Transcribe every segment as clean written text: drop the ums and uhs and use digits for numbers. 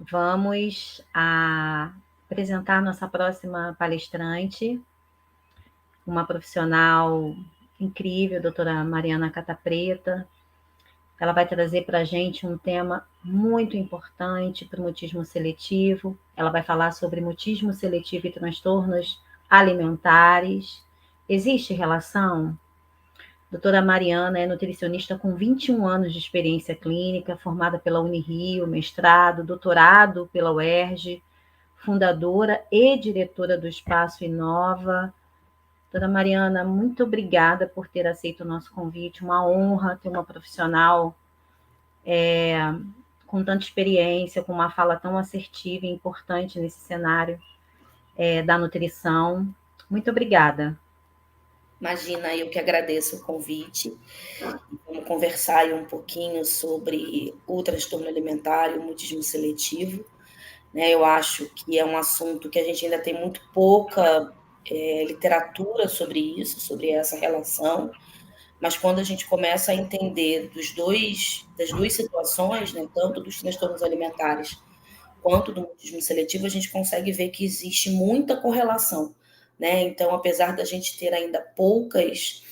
vamos apresentar nossa próxima palestrante, uma profissional incrível, a doutora Mariana Catapreta. Ela vai trazer para a gente um tema muito importante para o mutismo seletivo. Ela vai falar sobre mutismo seletivo e transtornos alimentares. Existe relação? Doutora Mariana é nutricionista com 21 anos de experiência clínica, formada pela Unirio, mestrado, doutorado pela UERJ, fundadora e diretora do Espaço Inova. Doutora Mariana, muito obrigada por ter aceito o nosso convite. Uma honra ter uma profissional com tanta experiência, com uma fala tão assertiva e importante nesse cenário da nutrição. Muito obrigada. Imagina, eu que agradeço o convite. Vamos conversar aí um pouquinho sobre o transtorno alimentar e o mutismo seletivo. Eu acho que é um assunto que a gente ainda tem muito pouca literatura sobre isso, sobre essa relação, mas quando a gente começa a entender das duas situações, né, tanto dos transtornos alimentares quanto do mutismo seletivo, a gente consegue ver que existe muita correlação. Então, apesar da gente ter ainda poucas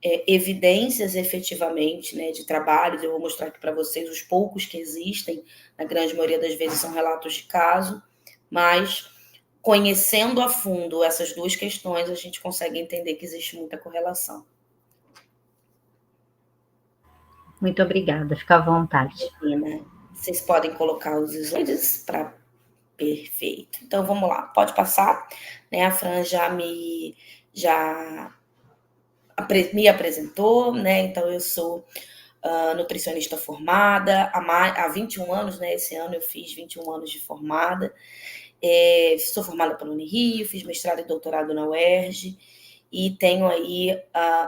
evidências efetivamente, de trabalhos, eu vou mostrar aqui para vocês os poucos que existem, na grande maioria das vezes são relatos de caso, mas conhecendo a fundo essas duas questões, a gente consegue entender que existe muita correlação. Muito obrigada, fica à vontade. Vocês podem colocar os slides para... Perfeito. Então, vamos lá, pode passar. A Fran já me apresentou, então eu sou nutricionista formada há 21 anos, esse ano eu fiz 21 anos de formada. Sou formada pela Unirio, fiz mestrado e doutorado na UERJ e tenho aí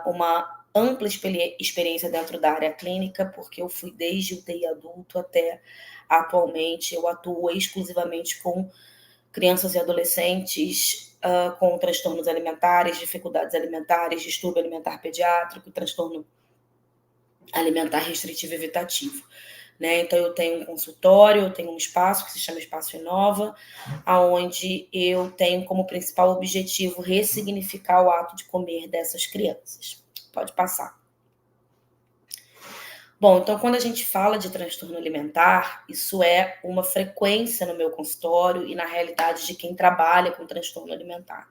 uma ampla experiência dentro da área clínica, porque eu fui desde UTI adulto até atualmente, eu atuo exclusivamente com crianças e adolescentes com transtornos alimentares, dificuldades alimentares, distúrbio alimentar pediátrico, transtorno alimentar restritivo e evitativo. Então, eu tenho um consultório, eu tenho um espaço que se chama Espaço Inova, onde eu tenho como principal objetivo ressignificar o ato de comer dessas crianças. Pode passar. Bom, então, quando a gente fala de transtorno alimentar, isso é uma frequência no meu consultório e na realidade de quem trabalha com transtorno alimentar.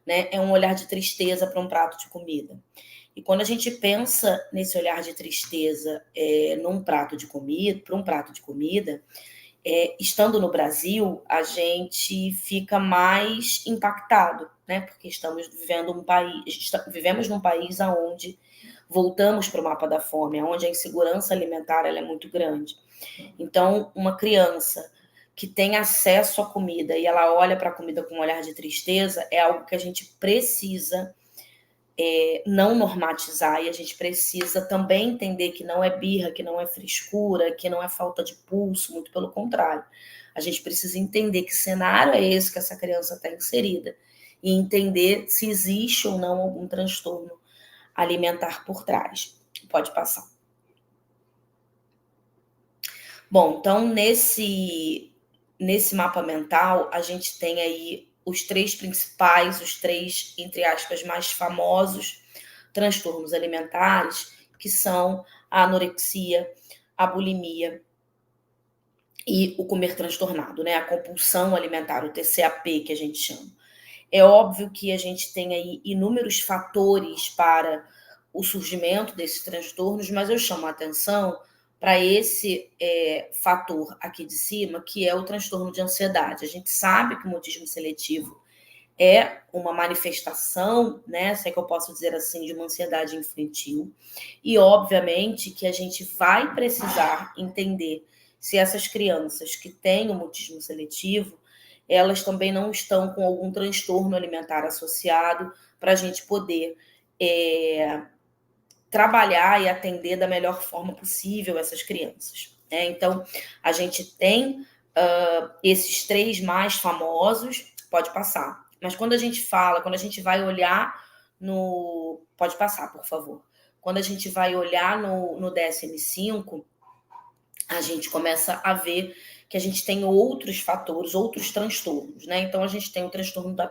É um olhar de tristeza para um prato de comida. E quando a gente pensa nesse olhar de tristeza para um prato de comida, estando no Brasil, a gente fica mais impactado, porque vivemos num país onde voltamos para o mapa da fome, onde a insegurança alimentar ela é muito grande. Então, uma criança que tem acesso à comida e ela olha para a comida com um olhar de tristeza é algo que a gente precisa não normatizar, e a gente precisa também entender que não é birra, que não é frescura, que não é falta de pulso, muito pelo contrário. A gente precisa entender que cenário é esse que essa criança está inserida e entender se existe ou não algum transtorno alimentar por trás. Pode passar. Bom, então nesse mapa mental, a gente tem aí os três, entre aspas, mais famosos transtornos alimentares, que são a anorexia, a bulimia e o comer transtornado, a compulsão alimentar, o TCAP, que a gente chama. É óbvio que a gente tem aí inúmeros fatores para o surgimento desses transtornos, mas eu chamo a atenção para esse fator aqui de cima, que é o transtorno de ansiedade. A gente sabe que o mutismo seletivo é uma manifestação, se é que eu posso dizer assim, de uma ansiedade infantil. E, obviamente, que a gente vai precisar entender se essas crianças que têm o mutismo seletivo, elas também não estão com algum transtorno alimentar associado, para a gente poder trabalhar e atender da melhor forma possível essas crianças. Então, a gente tem esses três mais famosos, pode passar. Mas quando a gente vai olhar no... Pode passar, por favor. Quando a gente vai olhar no DSM-5, a gente começa a ver que a gente tem outros fatores, outros transtornos, né? Então, a gente tem o transtorno da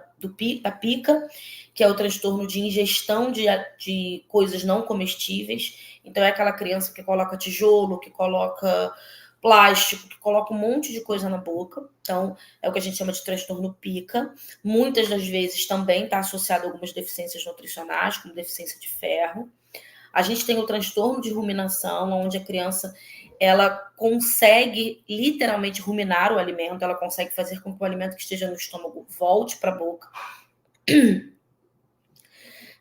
pica, que é o transtorno de ingestão de coisas não comestíveis. Então, é aquela criança que coloca tijolo, que coloca plástico, que coloca um monte de coisa na boca. Então, é o que a gente chama de transtorno pica. Muitas das vezes também está associado a algumas deficiências nutricionais, como deficiência de ferro. A gente tem o transtorno de ruminação, onde a criança ela consegue literalmente ruminar o alimento, ela consegue fazer com que o alimento que esteja no estômago volte para a boca.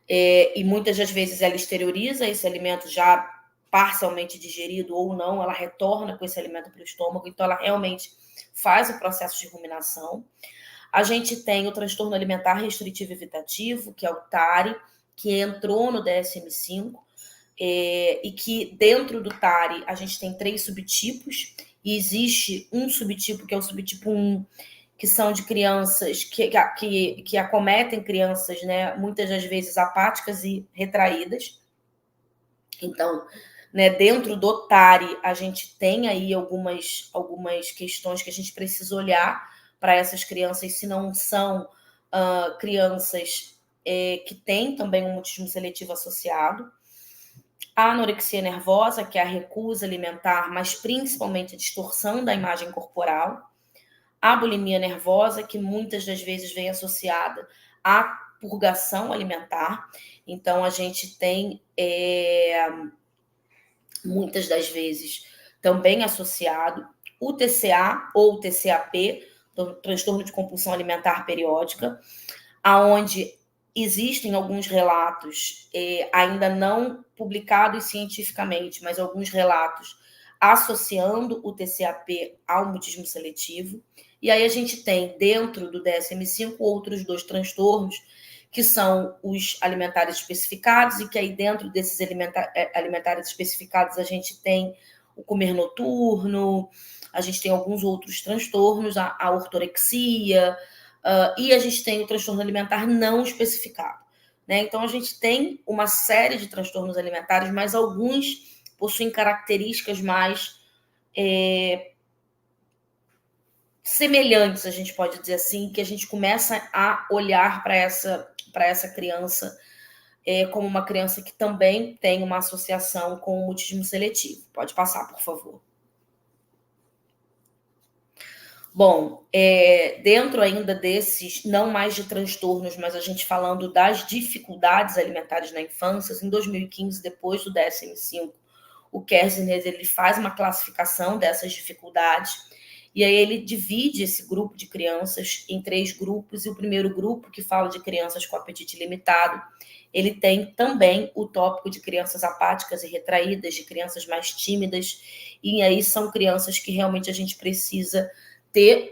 E muitas das vezes ela exterioriza esse alimento já parcialmente digerido ou não, ela retorna com esse alimento para o estômago, então ela realmente faz o processo de ruminação. A gente tem o transtorno alimentar restritivo evitativo, que é o TARI, que entrou no DSM-5, e que dentro do TARI a gente tem 3 subtipos, e existe um subtipo que é o subtipo 1, que são de crianças que acometem crianças, né, muitas das vezes apáticas e retraídas. Então, né, dentro do TARI, a gente tem aí algumas questões que a gente precisa olhar para essas crianças, se não são crianças que têm também um mutismo seletivo associado. A anorexia nervosa, que é a recusa alimentar, mas principalmente a distorção da imagem corporal. A bulimia nervosa, que muitas das vezes vem associada à purgação alimentar. Então, a gente tem, muitas das vezes, também associado o TCA ou TCAP, transtorno de compulsão alimentar periódica, aonde existem alguns relatos, ainda não publicados cientificamente, mas alguns relatos associando o TCAP ao mutismo seletivo. E aí a gente tem, dentro do DSM-5, outros 2 transtornos, que são os alimentares especificados, e que aí dentro desses alimentares especificados a gente tem o comer noturno, a gente tem alguns outros transtornos, a ortorexia, e a gente tem o transtorno alimentar não especificado, né? Então, a gente tem uma série de transtornos alimentares, mas alguns possuem características mais semelhantes, a gente pode dizer assim, que a gente começa a olhar para essa criança como uma criança que também tem uma associação com o mutismo seletivo. Pode passar, por favor. Bom, dentro ainda desses, não mais de transtornos, mas a gente falando das dificuldades alimentares na infância, em 2015, depois do DSM-5, o Kersner, ele faz uma classificação dessas dificuldades, e aí ele divide esse grupo de crianças em 3 grupos, e o primeiro grupo, que fala de crianças com apetite limitado, ele tem também o tópico de crianças apáticas e retraídas, de crianças mais tímidas, e aí são crianças que realmente a gente precisa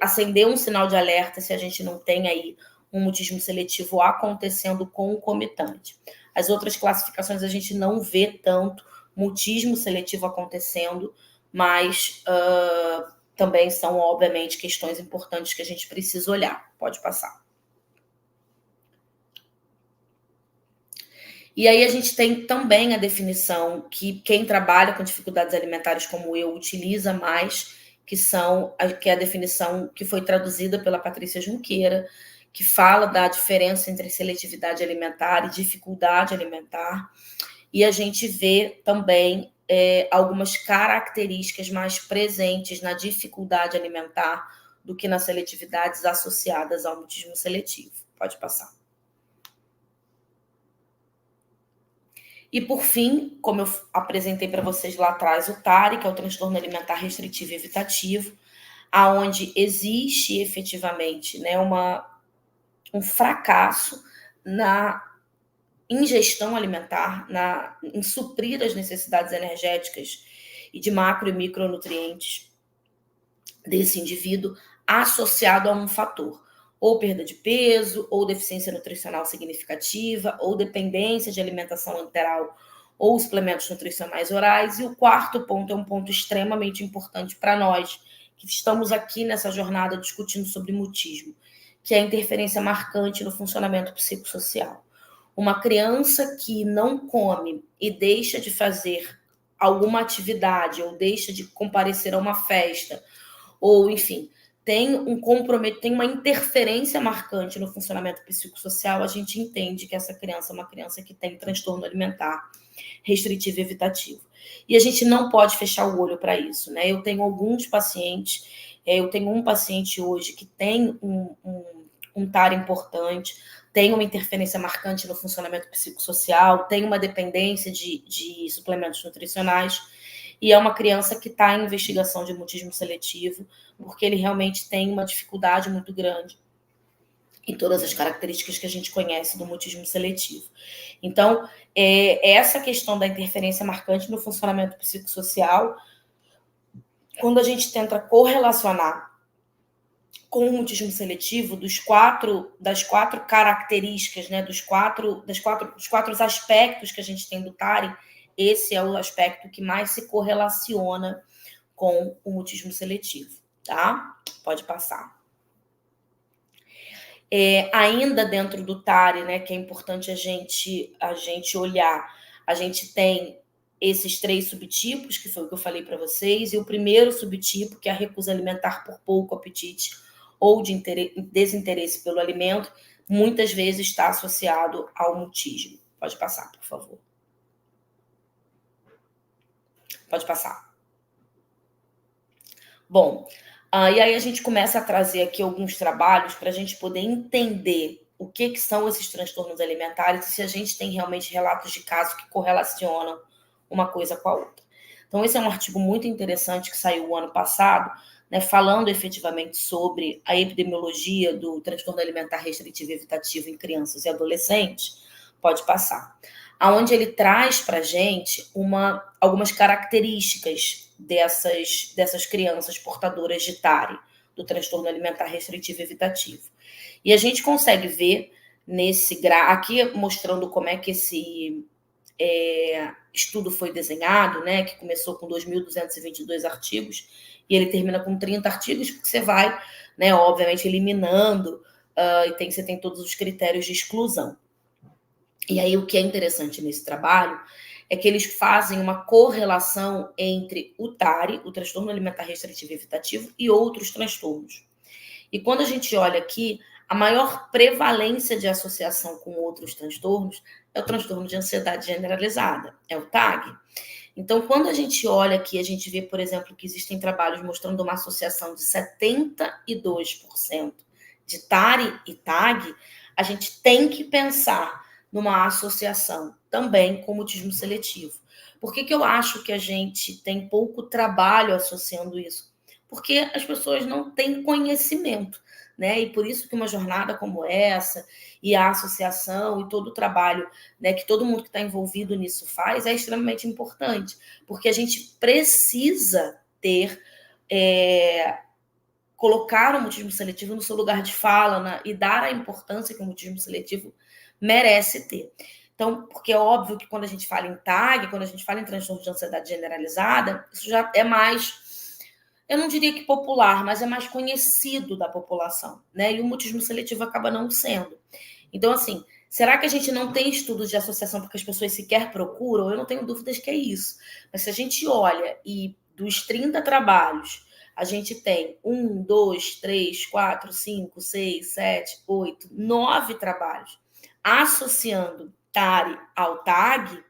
acender um sinal de alerta se a gente não tem aí um mutismo seletivo acontecendo concomitante. As outras classificações a gente não vê tanto mutismo seletivo acontecendo, mas também são, obviamente, questões importantes que a gente precisa olhar. Pode passar. E aí a gente tem também a definição que quem trabalha com dificuldades alimentares como eu utiliza mais, que é a definição que foi traduzida pela Patrícia Junqueira, que fala da diferença entre seletividade alimentar e dificuldade alimentar. E a gente vê também algumas características mais presentes na dificuldade alimentar do que nas seletividades associadas ao mutismo seletivo. Pode passar. E, por fim, como eu apresentei para vocês lá atrás, o TARI, que é o transtorno alimentar restritivo e evitativo, aonde existe efetivamente, né, um fracasso na ingestão alimentar, em suprir as necessidades energéticas e de macro e micronutrientes desse indivíduo, associado a um fator, ou perda de peso, ou deficiência nutricional significativa, ou dependência de alimentação enteral ou suplementos nutricionais orais. E o quarto ponto é um ponto extremamente importante para nós, que estamos aqui nessa jornada discutindo sobre mutismo, que é a interferência marcante no funcionamento psicossocial. Uma criança que não come e deixa de fazer alguma atividade, ou deixa de comparecer a uma festa, ou, enfim, tem uma interferência marcante no funcionamento psicossocial, a gente entende que essa criança é uma criança que tem transtorno alimentar restritivo e evitativo. E a gente não pode fechar o olho para isso, né? Eu tenho alguns pacientes, eu tenho um paciente hoje que tem um TAR importante, tem uma interferência marcante no funcionamento psicossocial, tem uma dependência de suplementos nutricionais, e é uma criança que está em investigação de mutismo seletivo, porque ele realmente tem uma dificuldade muito grande em todas as características que a gente conhece do mutismo seletivo. Então, essa questão da interferência marcante no funcionamento psicossocial, quando a gente tenta correlacionar com o mutismo seletivo, das quatro características, né, dos quatro aspectos que a gente tem do TARI, esse é o aspecto que mais se correlaciona com o mutismo seletivo, tá? Pode passar. Ainda dentro do TARI, né, que é importante a gente olhar, a gente tem esses 3 subtipos, que foi o que eu falei para vocês, e o primeiro subtipo, que é a recusa alimentar por pouco apetite ou de desinteresse pelo alimento, muitas vezes está associado ao mutismo. Pode passar, por favor. Pode passar. Bom, e aí a gente começa a trazer aqui alguns trabalhos para a gente poder entender o que são esses transtornos alimentares e se a gente tem realmente relatos de casos que correlacionam uma coisa com a outra. Então, esse é um artigo muito interessante que saiu o ano passado, né, falando efetivamente sobre a epidemiologia do transtorno alimentar restritivo e evitativo em crianças e adolescentes. Pode passar. Onde ele traz para a gente algumas características dessas crianças portadoras de TARI, do transtorno alimentar restritivo e evitativo. E a gente consegue ver aqui mostrando como é que esse estudo foi desenhado, né, que começou com 2.222 artigos, e ele termina com 30 artigos, porque você vai, né, obviamente, eliminando, e você tem todos os critérios de exclusão. E aí o que é interessante nesse trabalho é que eles fazem uma correlação entre o TARI, o transtorno alimentar restritivo e evitativo, e outros transtornos. E quando a gente olha aqui, a maior prevalência de associação com outros transtornos é o transtorno de ansiedade generalizada, é o TAG. Então, quando a gente olha aqui, a gente vê, por exemplo, que existem trabalhos mostrando uma associação de 72% de TARI e TAG, a gente tem que pensar numa associação também com mutismo seletivo. Por que eu acho que a gente tem pouco trabalho associando isso? Porque as pessoas não têm conhecimento, né? E por isso que uma jornada como essa, e a associação, e todo o trabalho, né, que todo mundo que está envolvido nisso faz, é extremamente importante, porque a gente precisa colocar o mutismo seletivo no seu lugar de fala, e dar a importância que o mutismo seletivo merece ter. Então, porque é óbvio que quando a gente fala em TAG, quando a gente fala em transtorno de ansiedade generalizada, isso já é mais, eu não diria que popular, mas é mais conhecido da população, né? E o mutismo seletivo acaba não sendo. Então, assim, será que a gente não tem estudos de associação porque as pessoas sequer procuram? Eu não tenho dúvidas que é isso. Mas se a gente olha e dos 30 trabalhos, a gente tem 1, 2, 3, 4, 5, 6, 7, 8, 9 trabalhos associando TARI ao TAG,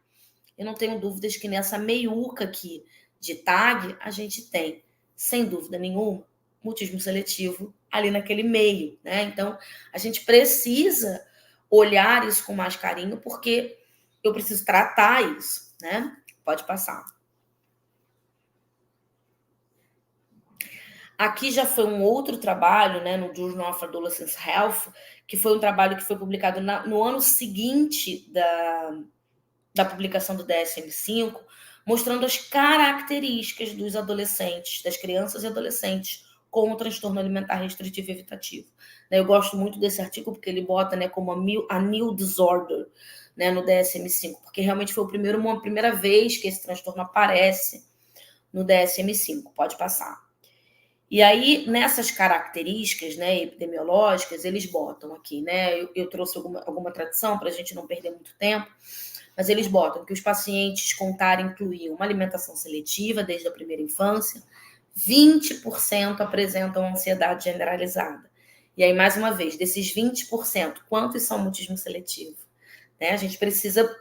eu não tenho dúvidas que nessa meiuca aqui de TAG, a gente tem, sem dúvida nenhuma, mutismo seletivo ali naquele meio, né? Então, a gente precisa olhar isso com mais carinho, porque eu preciso tratar isso, né? Pode passar. Aqui já foi um outro trabalho, né, no Journal of Adolescent Health, que foi um trabalho que foi publicado no ano seguinte da publicação do DSM-5, mostrando as características dos adolescentes, das crianças e adolescentes com o transtorno alimentar restritivo e evitativo. Eu gosto muito desse artigo porque ele bota, né, como a new disorder, né, no DSM-5, porque realmente foi uma primeira vez que esse transtorno aparece no DSM-5. Pode passar. E aí, nessas características, né, epidemiológicas, eles botam aqui, né? Eu trouxe alguma tradução para a gente não perder muito tempo, mas eles botam que os pacientes com TARI incluíam uma alimentação seletiva desde a primeira infância, 20% apresentam ansiedade generalizada. E aí, mais uma vez, desses 20%, quantos são mutismo seletivo? Né? A gente precisa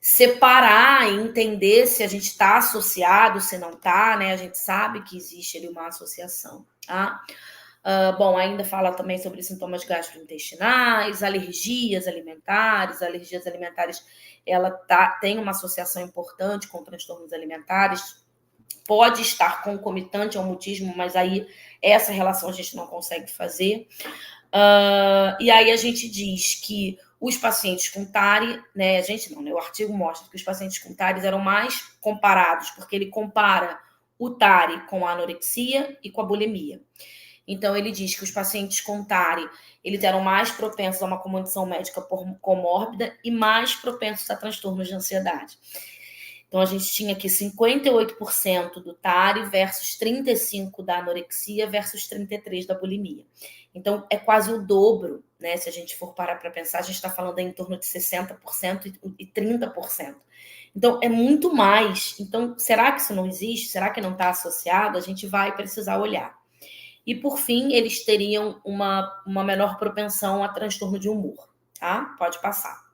separar e entender se a gente está associado, se não está, né? A gente sabe que existe ali uma associação, tá? Bom, ainda fala também sobre sintomas gastrointestinais, alergias alimentares. Alergias alimentares, ela tem uma associação importante com transtornos alimentares. Pode estar concomitante ao mutismo, mas aí essa relação a gente não consegue fazer. E aí a gente diz que os pacientes com TARI, né, o artigo mostra que os pacientes com TARI eram mais comparados, porque ele compara o TARI com a anorexia e com a bulimia. Então, ele diz que os pacientes com TARI, eles eram mais propensos a uma condição médica comórbida e mais propensos a transtornos de ansiedade. Então, a gente tinha aqui 58% do TARI versus 35% da anorexia versus 33% da bulimia. Então, é quase o dobro, né? Se a gente for parar para pensar, a gente está falando em torno de 60% e 30%. Então, é muito mais. Então, será que isso não existe? Será que não está associado? A gente vai precisar olhar. E, por fim, eles teriam uma menor propensão a transtorno de humor, tá? Pode passar.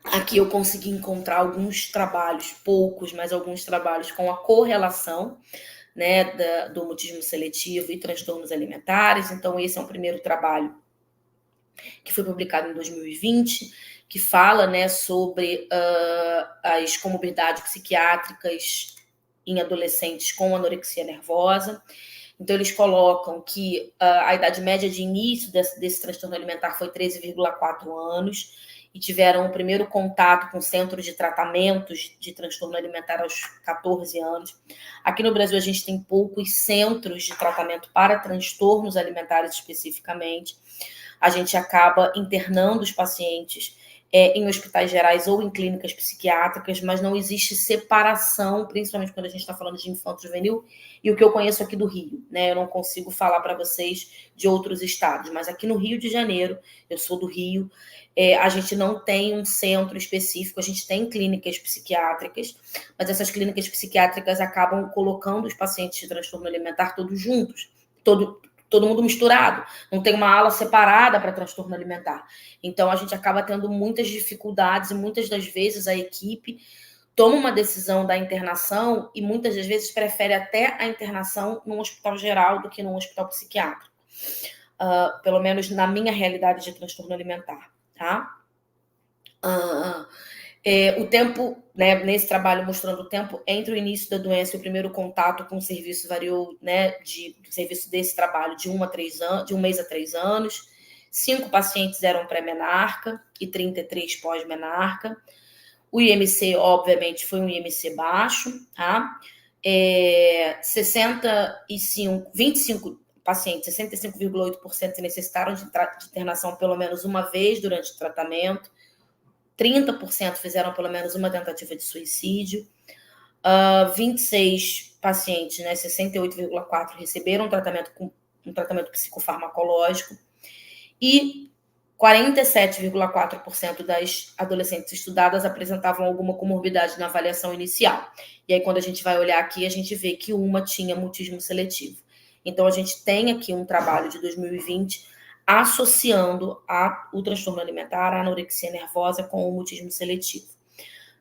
Aqui eu consegui encontrar alguns trabalhos, poucos, mas alguns trabalhos com a correlação, né, do mutismo seletivo e transtornos alimentares. Então, esse é um primeiro trabalho que foi publicado em 2020, que fala, né, sobre as comorbidades psiquiátricas em adolescentes com anorexia nervosa. Então, eles colocam que a idade média de início desse transtorno alimentar foi 13,4 anos e tiveram o primeiro contato com centros de tratamentos de transtorno alimentar aos 14 anos. Aqui no Brasil, a gente tem poucos centros de tratamento para transtornos alimentares especificamente. A gente acaba internando os pacientes em hospitais gerais ou em clínicas psiquiátricas, mas não existe separação, principalmente quando a gente está falando de infanto-juvenil, e o que eu conheço aqui do Rio, né? Eu não consigo falar para vocês de outros estados, mas aqui no Rio de Janeiro, eu sou do Rio, a gente não tem um centro específico, a gente tem clínicas psiquiátricas, mas essas clínicas psiquiátricas acabam colocando os pacientes de transtorno alimentar todos juntos, todo mundo misturado, não tem uma ala separada para transtorno alimentar. Então, a gente acaba tendo muitas dificuldades e muitas das vezes a equipe toma uma decisão da internação e muitas das vezes prefere até a internação num hospital geral do que num hospital psiquiátrico. Pelo menos na minha realidade de transtorno alimentar, tá? O tempo, né, nesse trabalho mostrando o tempo entre o início da doença e o primeiro contato com o serviço variou, né, do serviço desse trabalho de 1 mês a 3 anos. 5 pacientes eram pré-menarca e 33 pós-menarca. O IMC, obviamente, foi um IMC baixo, tá? 25 pacientes, 65,8% necessitaram de internação pelo menos uma vez durante o tratamento. 30% fizeram pelo menos uma tentativa de suicídio. 26 pacientes, né, 68,4%, receberam um tratamento psicofarmacológico. E 47,4% das adolescentes estudadas apresentavam alguma comorbidade na avaliação inicial. E aí, quando a gente vai olhar aqui, a gente vê que uma tinha mutismo seletivo. Então, a gente tem aqui um trabalho de 2020 associando o transtorno alimentar, a anorexia nervosa com o mutismo seletivo,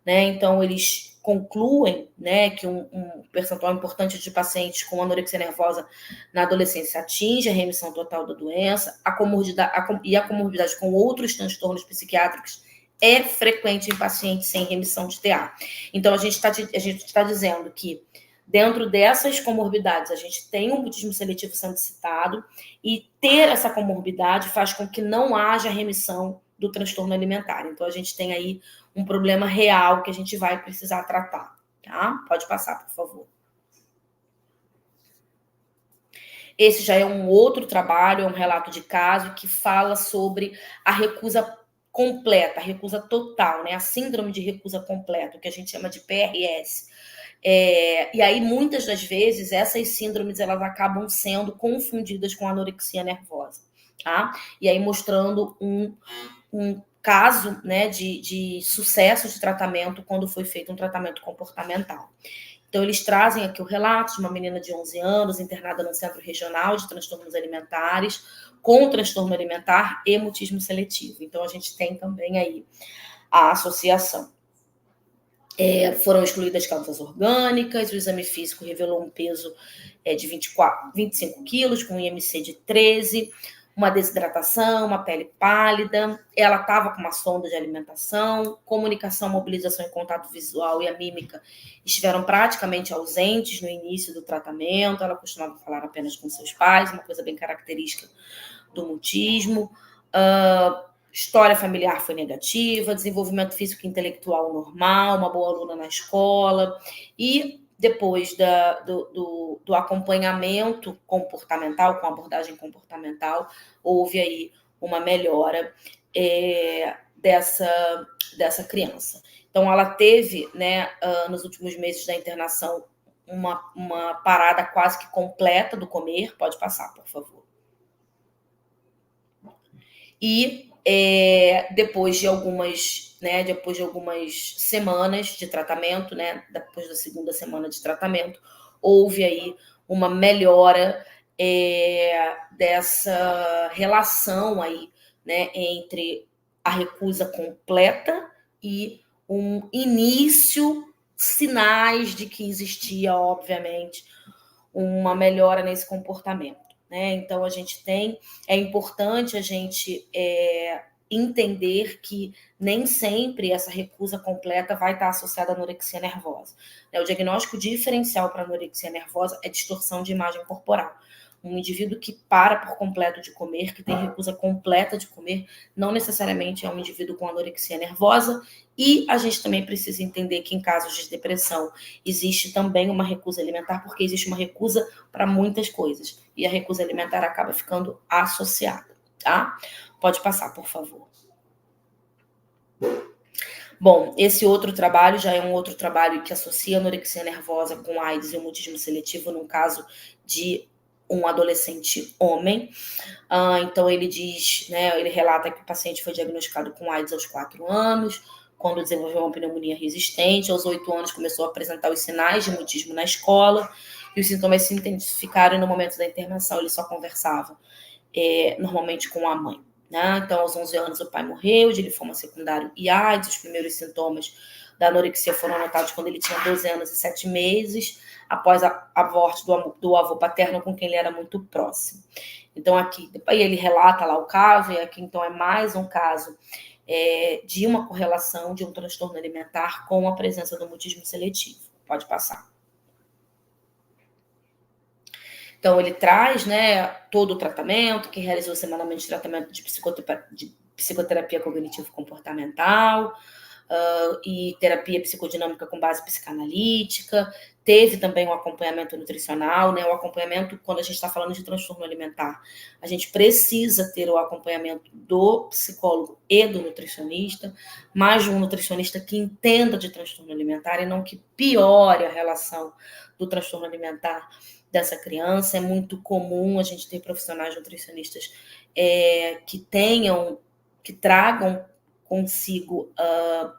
né? Então, eles concluem, né, que um percentual importante de pacientes com anorexia nervosa na adolescência atinge a remissão total da doença, a comorbidade com outros transtornos psiquiátricos é frequente em pacientes sem remissão de TA. Então, a gente está dizendo que dentro dessas comorbidades, a gente tem um mutismo seletivo sendo citado, e ter essa comorbidade faz com que não haja remissão do transtorno alimentar. Então, a gente tem aí um problema real que a gente vai precisar tratar, tá? Pode passar, por favor. Esse já é um outro trabalho, é um relato de caso que fala sobre a recusa completa, a recusa total, né? A síndrome de recusa completa, o que a gente chama de PRS. E aí, muitas das vezes, essas síndromes elas acabam sendo confundidas com anorexia nervosa, tá? E aí mostrando caso, né, de sucesso de tratamento quando foi feito um tratamento comportamental. Então, eles trazem aqui o relato de uma menina de 11 anos, internada no Centro Regional de Transtornos Alimentares, com transtorno alimentar e mutismo seletivo. Então, a gente tem também aí a associação. Foram excluídas causas orgânicas, o exame físico revelou um peso de 25 quilos, com um IMC de 13, uma desidratação, uma pele pálida, ela estava com uma sonda de alimentação, comunicação, mobilização e contato visual e a mímica estiveram praticamente ausentes no início do tratamento, ela costumava falar apenas com seus pais, uma coisa bem característica do mutismo. História familiar foi negativa, desenvolvimento físico e intelectual normal, uma boa aluna na escola, e depois do acompanhamento comportamental, com abordagem comportamental, houve aí uma melhora dessa criança. Então, ela teve, né, nos últimos meses da internação, uma parada quase que completa do comer. Pode passar, por favor. E depois de algumas semanas de tratamento, né, depois da segunda semana de tratamento, houve aí uma melhora dessa relação aí, né, entre a recusa completa e um início, sinais de que existia, obviamente, uma melhora nesse comportamento. Então, é importante a gente entender que nem sempre essa recusa completa vai estar associada à anorexia nervosa. O diagnóstico diferencial para anorexia nervosa é distorção de imagem corporal. Um indivíduo que para por completo de comer, que tem recusa completa de comer, não necessariamente é um indivíduo com anorexia nervosa. E a gente também precisa entender que em casos de depressão existe também uma recusa alimentar, porque existe uma recusa para muitas coisas. E a recusa alimentar acaba ficando associada, tá? Pode passar, por favor. Bom, esse outro trabalho já é um outro trabalho que associa a anorexia nervosa com AIDS e o mutismo seletivo, num caso de um adolescente homem. Então, ele diz, né, ele relata que o paciente foi diagnosticado com AIDS aos 4 anos, quando desenvolveu uma pneumonia resistente. Aos 8 anos começou a apresentar os sinais de mutismo na escola, e os sintomas se intensificaram, e no momento da internação ele só conversava normalmente com a mãe. Então, aos 11 anos, o pai morreu de linfoma secundário e AIDS. Os primeiros sintomas da anorexia foram notados quando ele tinha 12 anos e 7 meses, após a morte do avô paterno, com quem ele era muito próximo. Então, aqui, depois ele relata lá o caso, e aqui, então, é mais um caso de uma correlação de um transtorno alimentar com a presença do mutismo seletivo. Pode passar. Então, ele traz, né, todo o tratamento, que realizou semanalmente tratamento de psicoterapia cognitivo-comportamental e terapia psicodinâmica com base psicanalítica. Teve também um acompanhamento nutricional, né? O acompanhamento, quando a gente está falando de transtorno alimentar, a gente precisa ter o acompanhamento do psicólogo e do nutricionista, mais de um nutricionista que entenda de transtorno alimentar e não que piore a relação do transtorno alimentar dessa criança. É muito comum a gente ter profissionais nutricionistas que tragam consigo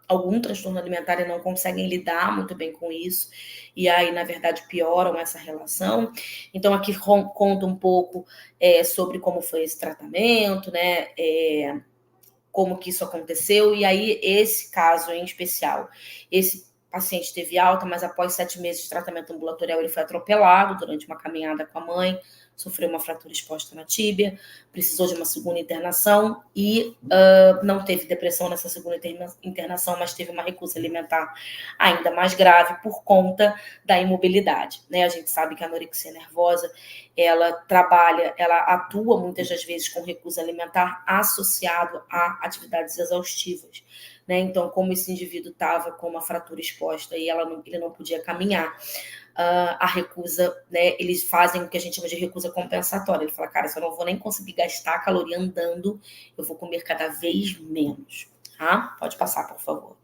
algum transtorno alimentar e não conseguem lidar muito bem com isso, e aí, na verdade, pioram essa relação. Então, aqui conta um pouco sobre como foi esse tratamento, né? Como que isso aconteceu, e aí, esse caso em especial, esse paciente teve alta, mas após 7 meses de tratamento ambulatorial, ele foi atropelado durante uma caminhada com a mãe, sofreu uma fratura exposta na tíbia, precisou de uma segunda internação e não teve depressão nessa segunda internação, mas teve uma recusa alimentar ainda mais grave por conta da imobilidade, né? A gente sabe que a anorexia nervosa, ela atua muitas das vezes com recusa alimentar associado a atividades exaustivas, né? Então, como esse indivíduo estava com uma fratura exposta e ele não podia caminhar, a recusa, né, eles fazem o que a gente chama de recusa compensatória. Ele fala, cara, se eu não vou nem conseguir gastar caloria andando, eu vou comer cada vez menos. Tá? Pode passar, por favor.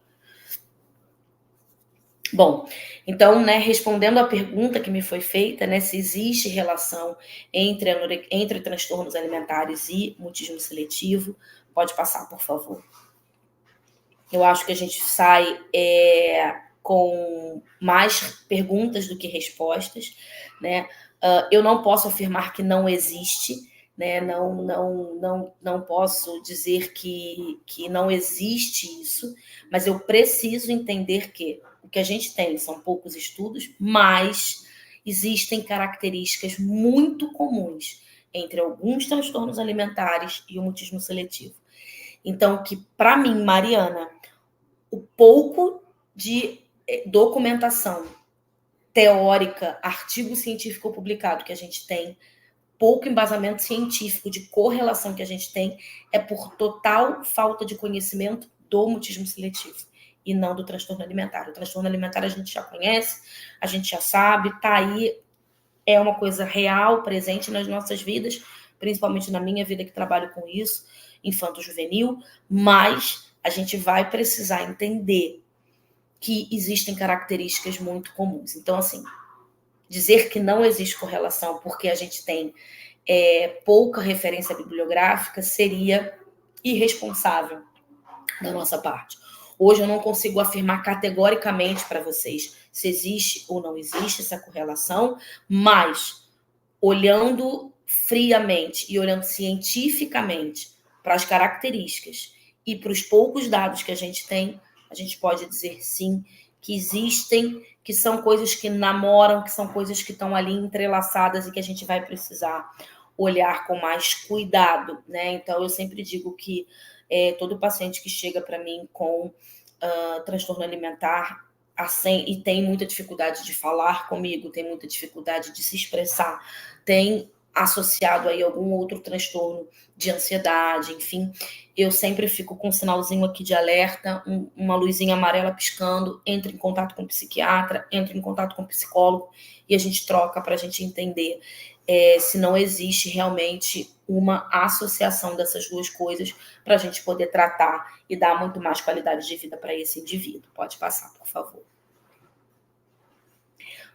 Bom, então, né, respondendo à pergunta que me foi feita, né, se existe relação entre transtornos alimentares e mutismo seletivo, pode passar, por favor. Eu acho que a gente sai com mais perguntas do que respostas, né? Eu não posso afirmar que não existe, né? Não posso dizer que não existe isso, mas eu preciso entender que o que a gente tem são poucos estudos, mas existem características muito comuns entre alguns transtornos alimentares e o mutismo seletivo. Então, que para mim, Mariana, o pouco de documentação teórica, artigo científico publicado que a gente tem, pouco embasamento científico de correlação que a gente tem, é por total falta de conhecimento do mutismo seletivo e não do transtorno alimentar. O transtorno alimentar a gente já conhece, a gente já sabe, tá aí, é uma coisa real, presente nas nossas vidas, principalmente na minha vida que trabalho com isso, infanto-juvenil, mas a gente vai precisar entender que existem características muito comuns. Então, assim, dizer que não existe correlação porque a gente tem pouca referência bibliográfica seria irresponsável da nossa parte. Hoje eu não consigo afirmar categoricamente para vocês se existe ou não existe essa correlação, mas olhando friamente e olhando cientificamente para as características e para os poucos dados que a gente tem, a gente pode dizer sim que existem, que são coisas que namoram, que são coisas que estão ali entrelaçadas e que a gente vai precisar olhar com mais cuidado, né? Então eu sempre digo que todo paciente que chega para mim com transtorno alimentar e tem muita dificuldade de falar comigo, tem muita dificuldade de se expressar, tem associado aí algum outro transtorno de ansiedade, enfim, eu sempre fico com um sinalzinho aqui de alerta, uma luzinha amarela piscando, entre em contato com o psiquiatra, entre em contato com o psicólogo e a gente troca para a gente entender se não existe realmente uma associação dessas duas coisas para a gente poder tratar e dar muito mais qualidade de vida para esse indivíduo. Pode passar, por favor.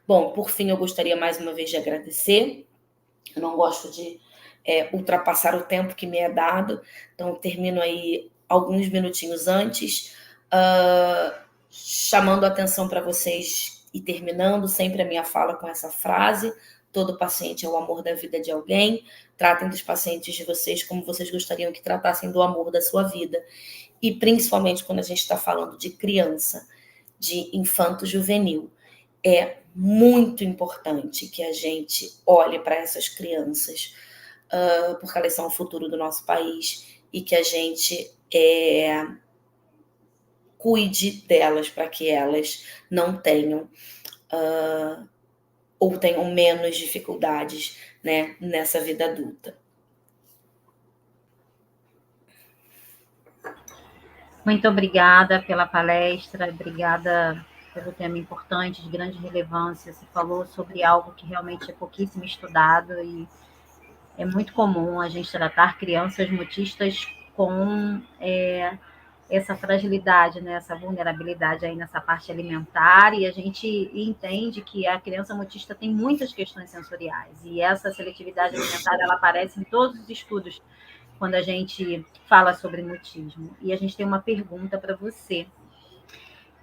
Bom, por fim, eu gostaria mais uma vez de agradecer. Eu não gosto de ultrapassar o tempo que me é dado, então eu termino aí alguns minutinhos antes, chamando a atenção para vocês e terminando sempre a minha fala com essa frase: todo paciente é o amor da vida de alguém. Tratem dos pacientes de vocês como vocês gostariam que tratassem do amor da sua vida. E principalmente quando a gente está falando de criança, de infanto-juvenil. É muito importante que a gente olhe para essas crianças, porque elas são o futuro do nosso país, e que a gente cuide delas para que elas não tenham ou tenham menos dificuldades, né, nessa vida adulta. Muito obrigada pela palestra, obrigada pelo tema importante, de grande relevância. Você falou sobre algo que realmente é pouquíssimo estudado e é muito comum a gente tratar crianças mutistas com essa fragilidade, né, essa vulnerabilidade aí nessa parte alimentar, e a gente entende que a criança mutista tem muitas questões sensoriais, e essa seletividade alimentar, ela aparece em todos os estudos quando a gente fala sobre mutismo. E a gente tem uma pergunta para você.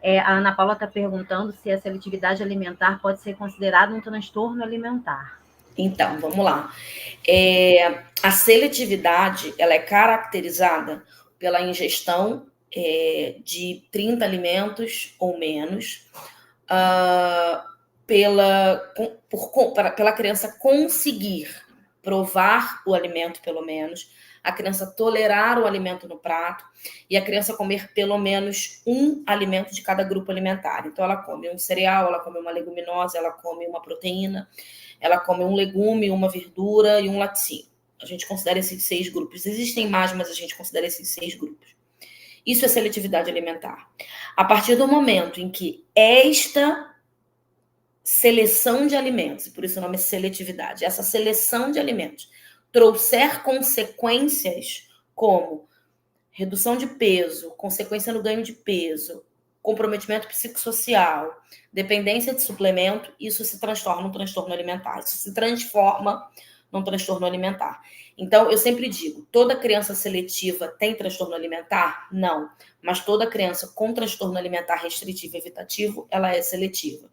A Ana Paula está perguntando se a seletividade alimentar pode ser considerada um transtorno alimentar. Então, vamos lá. A seletividade, ela é caracterizada pela ingestão de 30 alimentos ou menos, pela criança conseguir provar o alimento, pelo menos, a criança tolerar o alimento no prato e a criança comer pelo menos um alimento de cada grupo alimentar. Então, ela come um cereal, ela come uma leguminosa, ela come uma proteína, ela come um legume, uma verdura e um laticínio. A gente considera esses 6 grupos. Existem mais, mas a gente considera esses 6 grupos. Isso é seletividade alimentar. A partir do momento em que esta seleção de alimentos, e por isso o nome é seletividade, essa seleção de alimentos trouxer consequências como redução de peso, consequência no ganho de peso, comprometimento psicossocial, dependência de suplemento, isso se transforma num transtorno alimentar. Isso se transforma num transtorno alimentar. Então, eu sempre digo, toda criança seletiva tem transtorno alimentar? Não. Mas toda criança com transtorno alimentar restritivo e evitativo, ela é seletiva.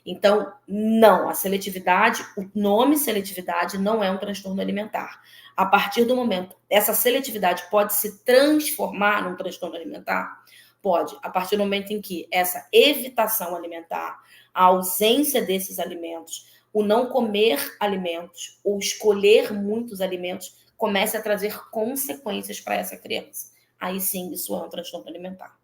Então, não, a seletividade, o nome seletividade não é um transtorno alimentar. A partir do momento, essa seletividade pode se transformar num transtorno alimentar? Pode, a partir do momento em que essa evitação alimentar, a ausência desses alimentos, o não comer alimentos, ou escolher muitos alimentos, comece a trazer consequências para essa criança. Aí sim, isso é um transtorno alimentar.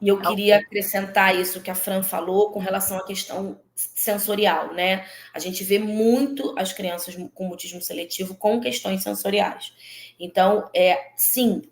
E eu queria acrescentar isso que a Fran falou com relação à questão sensorial, né? A gente vê muito as crianças com mutismo seletivo com questões sensoriais. Então, sim,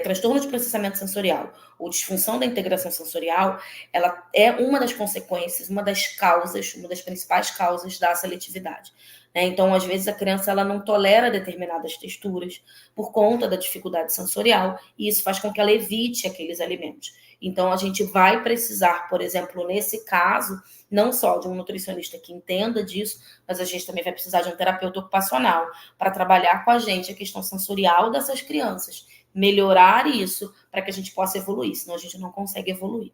transtorno de processamento sensorial ou disfunção da integração sensorial, ela é uma das consequências, uma das causas, uma das principais causas da seletividade. Né? Então, às vezes, a criança ela não tolera determinadas texturas por conta da dificuldade sensorial, e isso faz com que ela evite aqueles alimentos. Então, a gente vai precisar, por exemplo, nesse caso, não só de um nutricionista que entenda disso, mas a gente também vai precisar de um terapeuta ocupacional para trabalhar com a gente a questão sensorial dessas crianças, melhorar isso para que a gente possa evoluir, senão a gente não consegue evoluir.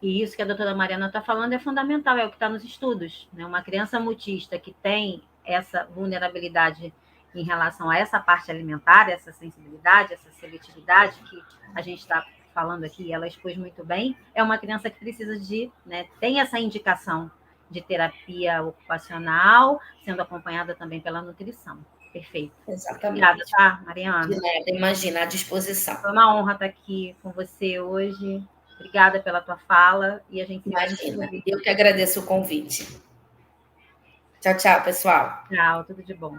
E isso que a doutora Mariana está falando é fundamental, é o que está nos estudos. Né? Uma criança mutista que tem essa vulnerabilidade em relação a essa parte alimentar, essa sensibilidade, essa seletividade que a gente está falando aqui, ela expôs muito bem, é uma criança que precisa de, né, tem essa indicação de terapia ocupacional, sendo acompanhada também pela nutrição. Perfeito. Exatamente. Obrigada, tá, Mariana? Imagina, à disposição. Foi uma honra estar aqui com você hoje. Obrigada pela tua fala e a gente Imagina, eu que agradeço o convite. Tchau, tchau, pessoal. Tchau, tudo de bom.